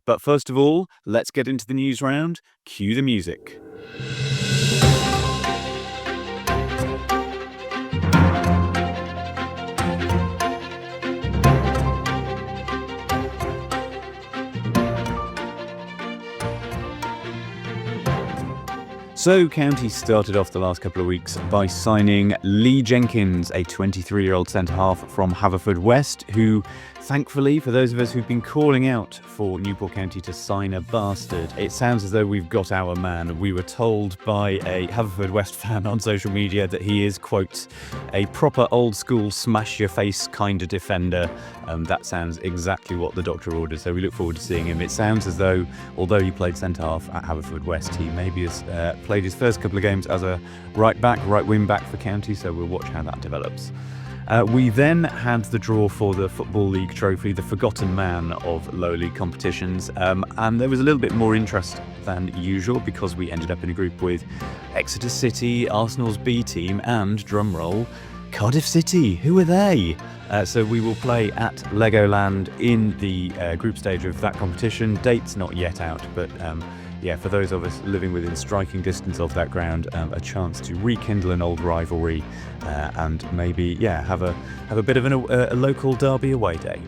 But first of all, let's get into the news round. Cue the music. So County started off the last couple of weeks by signing Lee Jenkins, a 23-year-old centre-half from Haverfordwest, who, thankfully, for those of us who've been calling out for Newport County to sign a bastard, it sounds as though we've got our man. We were told by a Haverfordwest fan on social media that he is, quote, a proper old-school smash-your-face kind of defender. That sounds exactly what the doctor ordered, so we look forward to seeing him. It sounds as though, although he played centre-half at Haverfordwest, he maybe has played his first couple of games as a right wing back for County, so we'll watch how that develops. We then had the draw for the Football League trophy, the forgotten man of lower league competitions, and there was a little bit more interest than usual because we ended up in a group with Exeter City, Arsenal's B team, and, drumroll, Cardiff City. Who are they? So we will play at Legoland in the group stage of that competition. Date's not yet out, but for those of us living within striking distance of that ground, a chance to rekindle an old rivalry and maybe have a bit of a local derby away day.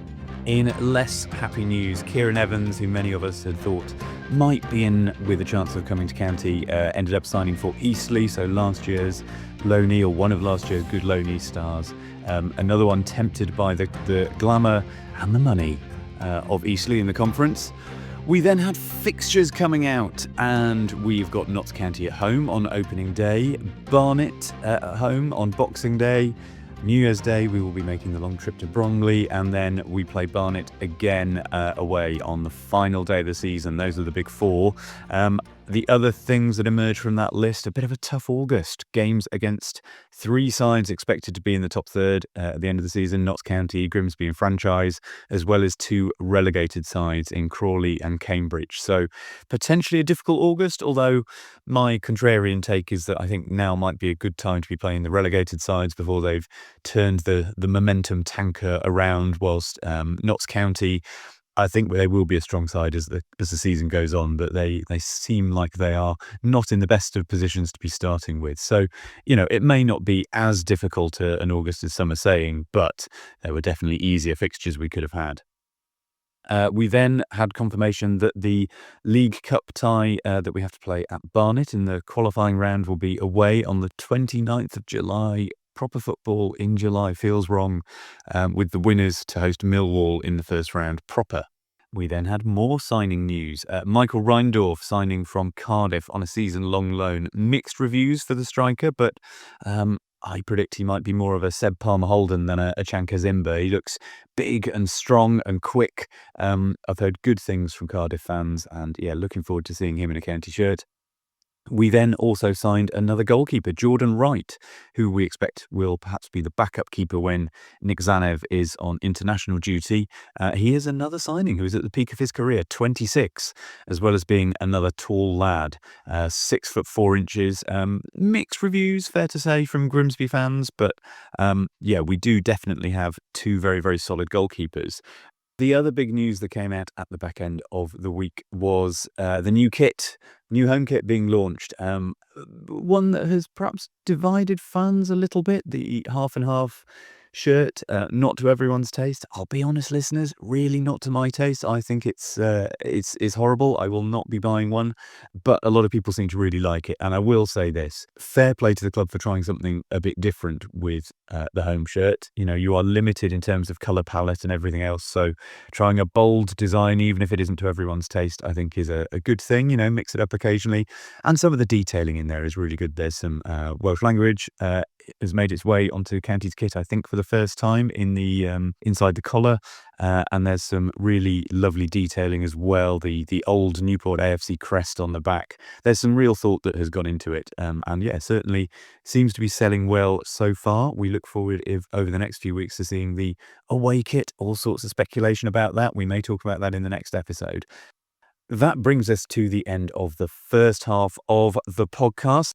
In less happy news, Kieran Evans, who many of us had thought might be in with a chance of coming to County, ended up signing for Eastleigh, so last year's loanee, or one of last year's good loanee stars. Another one tempted by the glamour and the money of Eastleigh in the conference. We then had fixtures coming out, and we've got Notts County at home on opening day, Barnet at home on Boxing Day, New Year's Day we will be making the long trip to Bromley, and then we play Barnet again away on the final day of the season. Those are the big four. The other things that emerge from that list, a bit of a tough August. Games against three sides expected to be in the top third at the end of the season, Notts County, Grimsby and Franchise, as well as two relegated sides in Crawley and Cambridge. So potentially a difficult August, although my contrarian take is that I think now might be a good time to be playing the relegated sides before they've turned the momentum tanker around, whilst Notts County, I think they will be a strong side as the season goes on, but they seem like they are not in the best of positions to be starting with. So, it may not be as difficult an August as some are saying, but there were definitely easier fixtures we could have had. We then had confirmation that the League Cup tie that we have to play at Barnet in the qualifying round will be away on the 29th of July. Proper football in July feels wrong, with the winners to host Millwall in the first round proper. We then had more signing news. Michael Reindorf signing from Cardiff on a season-long loan. Mixed reviews for the striker, but I predict he might be more of a Seb Palmer-Holden than a Chanka Zimba. He looks big and strong and quick. I've heard good things from Cardiff fans, and looking forward to seeing him in a County shirt. We then also signed another goalkeeper, Jordan Wright, who we expect will perhaps be the backup keeper when Nick Zanev is on international duty. He is another signing who is at the peak of his career, 26, as well as being another tall lad, 6'4". Mixed reviews, fair to say, from Grimsby fans, but we do definitely have two very, very solid goalkeepers. The other big news that came out at the back end of the week was the new home kit being launched. One that has perhaps divided fans a little bit, the half and half shirt, not to everyone's taste. I'll be honest, listeners, really not to my taste. I think it's horrible. I will not be buying one, but a lot of people seem to really like it. And I will say this, fair play to the club for trying something a bit different with the home shirt. You are limited in terms of colour palette and everything else. So trying a bold design, even if it isn't to everyone's taste, I think is a good thing. Mix it up occasionally. And some of the detailing in there is really good. There's some Welsh language. Has made its way onto County's kit, I think, for the first time in the inside the collar, and there's some really lovely detailing as well. The old Newport AFC crest on the back. There's some real thought that has gone into it, and certainly seems to be selling well so far. We look forward over the next few weeks to seeing the away kit. All sorts of speculation about that. We may talk about that in the next episode. That brings us to the end of the first half of the podcast.